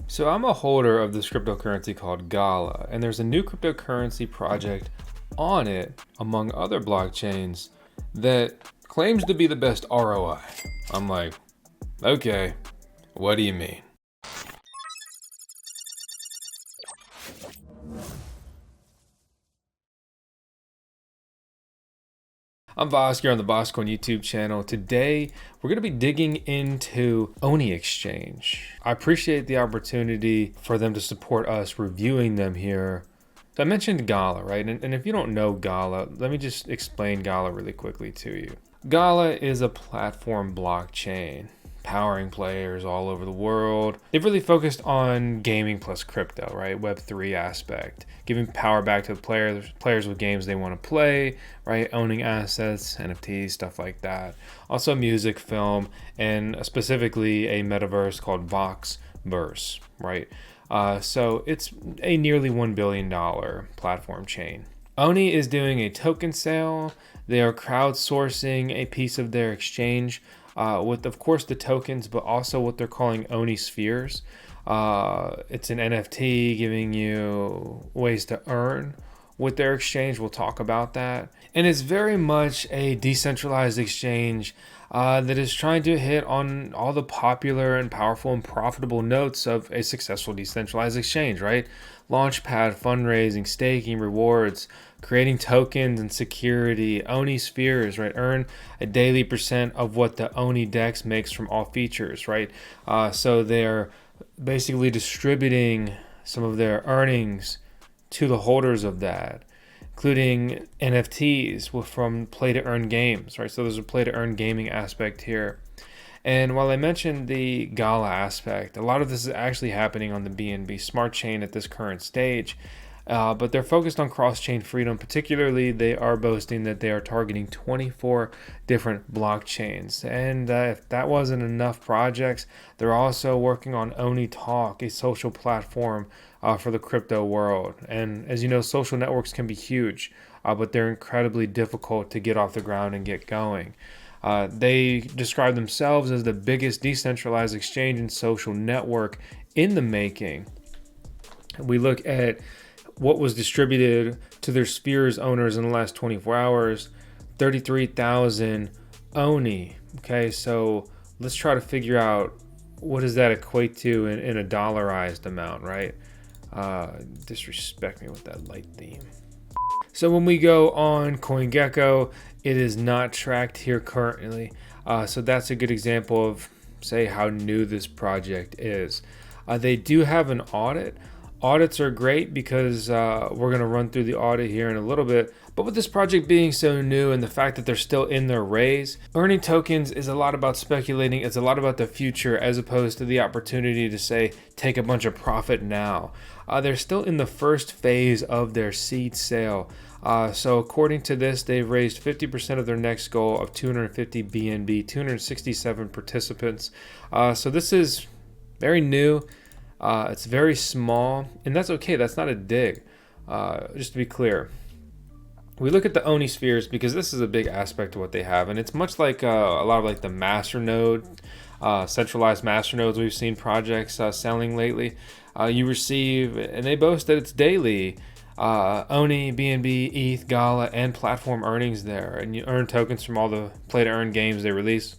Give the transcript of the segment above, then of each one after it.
So I'm a holder of this cryptocurrency called Gala, and there's a new cryptocurrency project on it, among other blockchains, that claims to be the best ROI. I'm like, okay, what do you mean? I'm Vosk here on the VoskCoin YouTube channel. Today, we're going to be digging into Oni Exchange. I appreciate the opportunity for them to support us reviewing them here. So I mentioned Gala, right? And if you don't know Gala, let me just explain Gala really quickly to you. Gala is a platform blockchain powering players all over the world. They've really focused on gaming plus crypto, right? Web3 aspect, giving power back to the players with games they want to play, right? Owning assets, NFTs, stuff like that. Also music, film, and specifically a metaverse called VoskVerse, right? So it's a nearly $1 billion platform chain. Oni is doing a token sale. They are crowdsourcing a piece of their exchange with, of course, the tokens, but also what they're calling Oni spheres. It's an NFT giving you ways to earn with their exchange. We'll talk about that. And it's very much a decentralized exchange that is trying to hit on all the popular and powerful and profitable notes of a successful decentralized exchange, right? Launchpad, fundraising, staking, rewards, creating tokens and security, Oni spheres, right? Earn a daily percent of what the Oni DEX makes from all features, right? So they're basically distributing some of their earnings to the holders of that, including NFTs from play to earn games, right? So there's a play to earn gaming aspect here. And while I mentioned the Gala aspect, a lot of this is actually happening on the BNB Smart Chain at this current stage. But they're focused on cross-chain freedom. Particularly, they are boasting that they are targeting 24 different blockchains. And if that wasn't enough projects, they're also working on Oni Talk, a social platform for the crypto world. And as you know, social networks can be huge, but they're incredibly difficult to get off the ground and get going. They describe themselves as the biggest decentralized exchange and social network in the making. We look at what was distributed to their spheres owners in the last 24 hours, 33,000 Oni. Okay, so let's try to figure out what does that equate to in a dollarized amount, right? Disrespect me with that light theme. So when we go on CoinGecko, it is not tracked here currently. So that's a good example of, say, how new this project is. They do have an audit. Audits are great because we're going to run through the audit here in a little bit. But with this project being so new and the fact that they're still in their raise, earning tokens is a lot about speculating. It's a lot about the future as opposed to the opportunity to, say, take a bunch of profit now. They're still in the first phase of their seed sale. So according to this, they've raised 50% of their next goal of 250 BNB, 267 participants. So this is very new. It's very small, and that's okay. That's not a dig. Just to be clear, we look at the Oni spheres because this is a big aspect of what they have, and it's much like a lot of like the masternode, centralized masternodes we've seen projects selling lately. You receive, and they boast that it's daily. Oni, BNB, ETH, Gala, and platform earnings there, and you earn tokens from all the play to earn games they release.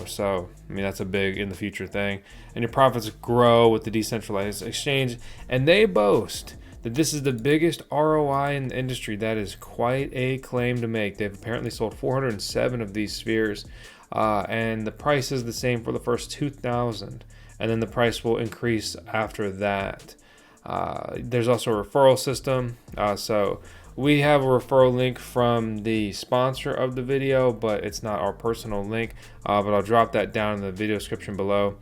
So, I mean, that's a big in the future thing. And your profits grow with the decentralized exchange. And they boast that this is the biggest ROI in the industry. That is quite a claim to make. They've apparently sold 407 of these spheres. And the price is the same for the first 2,000. And then the price will increase after that. There's also a referral system. So we have a referral link from the sponsor of the video, but it's not our personal link. But I'll drop that down in the video description below.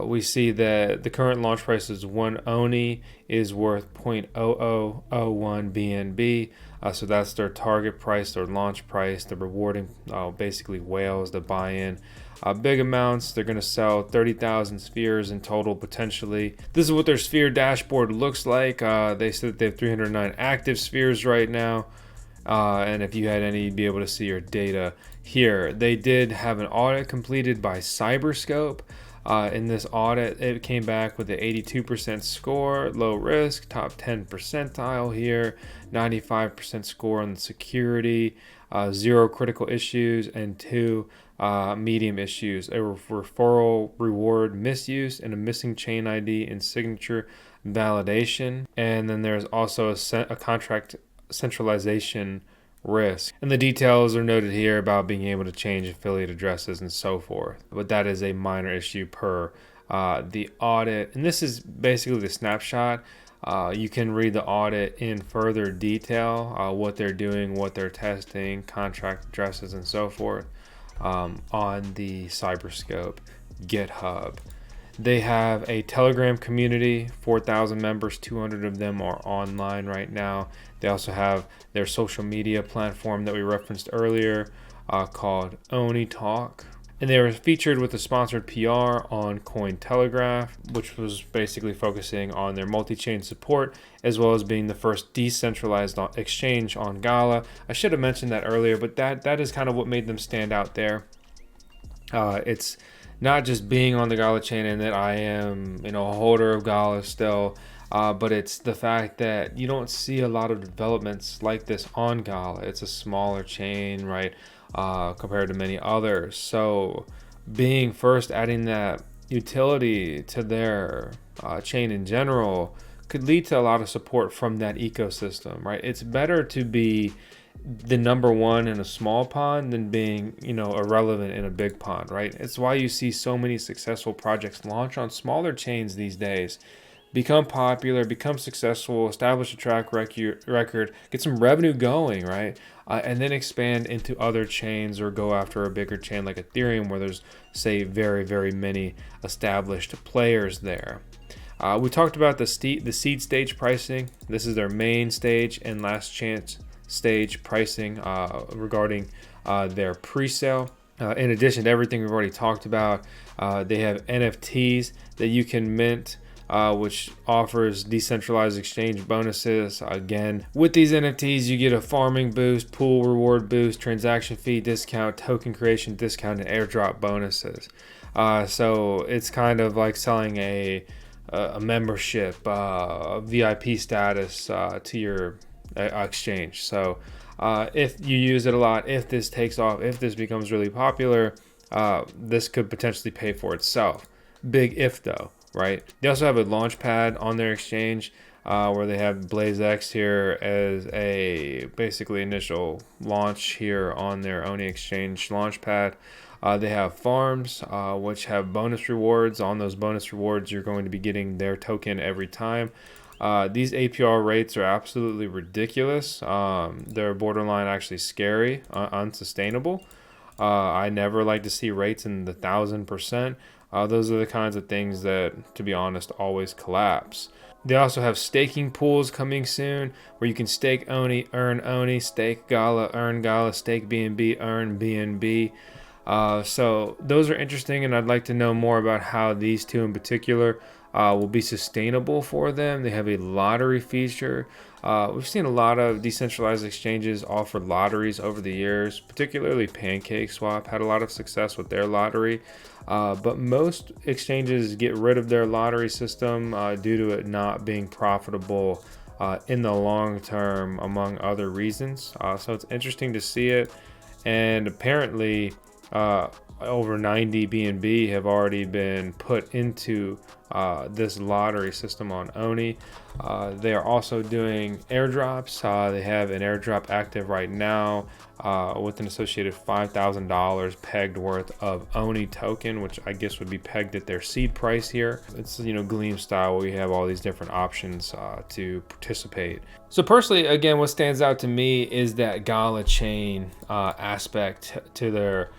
We see that the current launch price is 1 Oni is worth 0.0001 BNB. So that's their target price, their launch price. They're rewarding basically whales that buy in big amounts. They're going to sell 30,000 spheres in total potentially. This is what their sphere dashboard looks like. They said that they have 309 active spheres right now. And if you had any, you'd be able to see your data here. They did have an audit completed by Cyberscope. In this audit, it came back with an 82% score, low risk, top 10 percentile here, 95% score on the security, 0 critical issues, and 2 medium issues, a referral reward misuse, and a missing chain ID and signature validation. And then there's also a contract centralization risk. And the details are noted here about being able to change affiliate addresses and so forth. But that is a minor issue per the audit. And this is basically the snapshot. You can read the audit in further detail, what they're doing, what they're testing, contract addresses, and so forth on the Cyberscope GitHub. They have a Telegram community, 4,000 members, 200 of them are online right now. They also have their social media platform that we referenced earlier called Oni Talk. And they were featured with a sponsored PR on Cointelegraph, which was basically focusing on their multi-chain support, as well as being the first decentralized exchange on Gala. I should have mentioned that earlier, but that is kind of what made them stand out there. It's not just being on the Gala chain and that I am, a holder of Gala still, but it's the fact that you don't see a lot of developments like this on Gala. It's a smaller chain, right, compared to many others. So being first, adding that utility to their chain in general could lead to a lot of support from that ecosystem, right? It's better to be the number one in a small pond than being, irrelevant in a big pond, right? It's why you see so many successful projects launch on smaller chains these days, become popular, become successful, establish a track record, get some revenue going, right? And then expand into other chains or go after a bigger chain like Ethereum, where there's, say, very, very many established players there. We talked about the seed stage pricing. This is their main stage and last chance stage pricing regarding their pre-sale. In addition to everything we've already talked about, they have NFTs that you can mint, which offers decentralized exchange bonuses. Again, with these NFTs, you get a farming boost, pool reward boost, transaction fee discount, token creation discount, and airdrop bonuses. So it's kind of like selling a membership, VIP status to your exchange. So if you use it a lot, if this takes off, if this becomes really popular, this could potentially pay for itself. Big if though, right? They also have a Launchpad on their exchange where they have BlazeX here as a basically initial launch here on their Oni Exchange Launchpad. They have farms which have bonus rewards. On those bonus rewards, you're going to be getting their token every time. These APR rates are absolutely ridiculous. They're borderline actually scary, unsustainable. I never like to see rates in the 1,000%. Those are the kinds of things that, to be honest, always collapse. They also have staking pools coming soon where you can stake Oni, earn Oni, stake Gala, earn Gala, stake BNB, earn BNB. So those are interesting, and I'd like to know more about how these two in particular will be sustainable for them. They have a lottery feature. We've seen a lot of decentralized exchanges offer lotteries over the years, particularly PancakeSwap had a lot of success with their lottery. But most exchanges get rid of their lottery system due to it not being profitable in the long term, among other reasons. So it's interesting to see it. And apparently, over 90 BNB have already been put into this lottery system on Oni. They are also doing airdrops. They have an airdrop active right now with an associated $5,000 pegged worth of Oni token, which I guess would be pegged at their seed price here. It's, Gleam style, where you have all these different options to participate. So personally, again, what stands out to me is that Gala chain aspect to their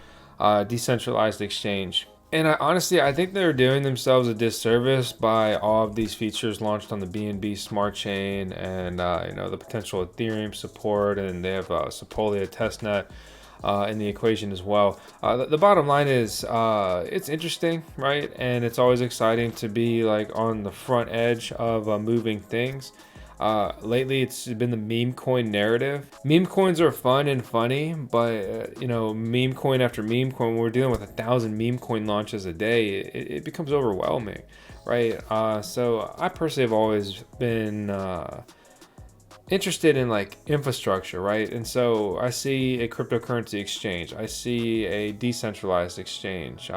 decentralized exchange. And I think they're doing themselves a disservice by all of these features launched on the BNB Smart Chain and the potential Ethereum support, and they have Sepolia testnet in the equation as well. The bottom line is it's interesting, right? And it's always exciting to be like on the front edge of moving things. Lately, it's been the meme coin narrative. Meme coins are fun and funny, but you know, meme coin after meme coin, when we're dealing with 1,000 meme coin launches a day, it becomes overwhelming, right? So I personally have always been interested in like infrastructure, right? And so I see a cryptocurrency exchange, I see a decentralized exchange.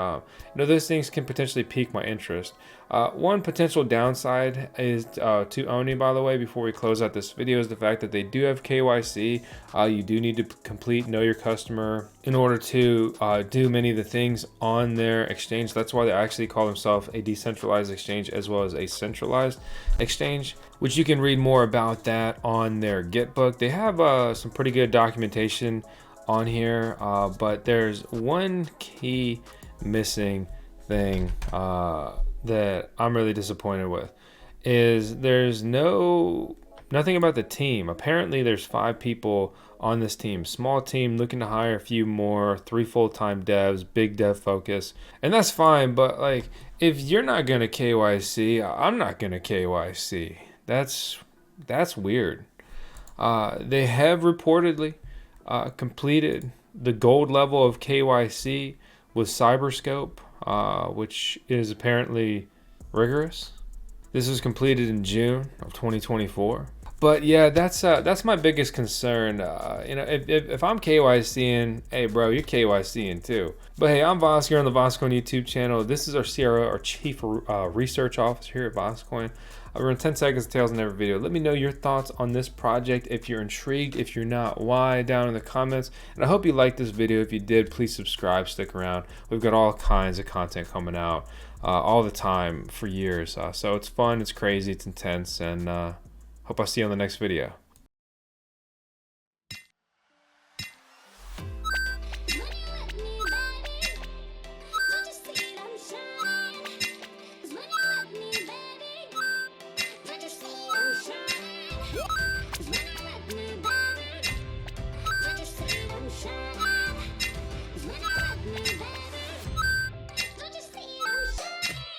Those things can potentially pique my interest. One potential downside is to Oni, by the way, before we close out this video, is the fact that they do have KYC. You do need to complete Know Your Customer in order to do many of the things on their exchange. That's why they actually call themselves a decentralized exchange as well as a centralized exchange, which you can read more about that on their Gitbook. They have some pretty good documentation on here, but there's one key missing thing that I'm really disappointed with, is there's nothing about the team. Apparently there's 5 people on this team, small team, looking to hire a few more, 3 full-time devs, big dev focus, and that's fine. But like, if you're not gonna KYC, I'm not gonna KYC. That's weird. They have reportedly completed the gold level of KYC with Cyberscope, which is apparently rigorous. This was completed in June of 2024. But yeah, that's my biggest concern. If I'm KYCing, hey bro, you're KYCing too. But hey, I'm Vosk here on the VoskCoin YouTube channel. This is our CRO, our Chief Research Officer here at VoskCoin. We're in 10 seconds of tails in every video. Let me know your thoughts on this project. If you're intrigued, if you're not, why, down in the comments. And I hope you liked this video. If you did, please subscribe, stick around. We've got all kinds of content coming out all the time for years. So it's fun, it's crazy, it's intense, and hope I see you on the next video.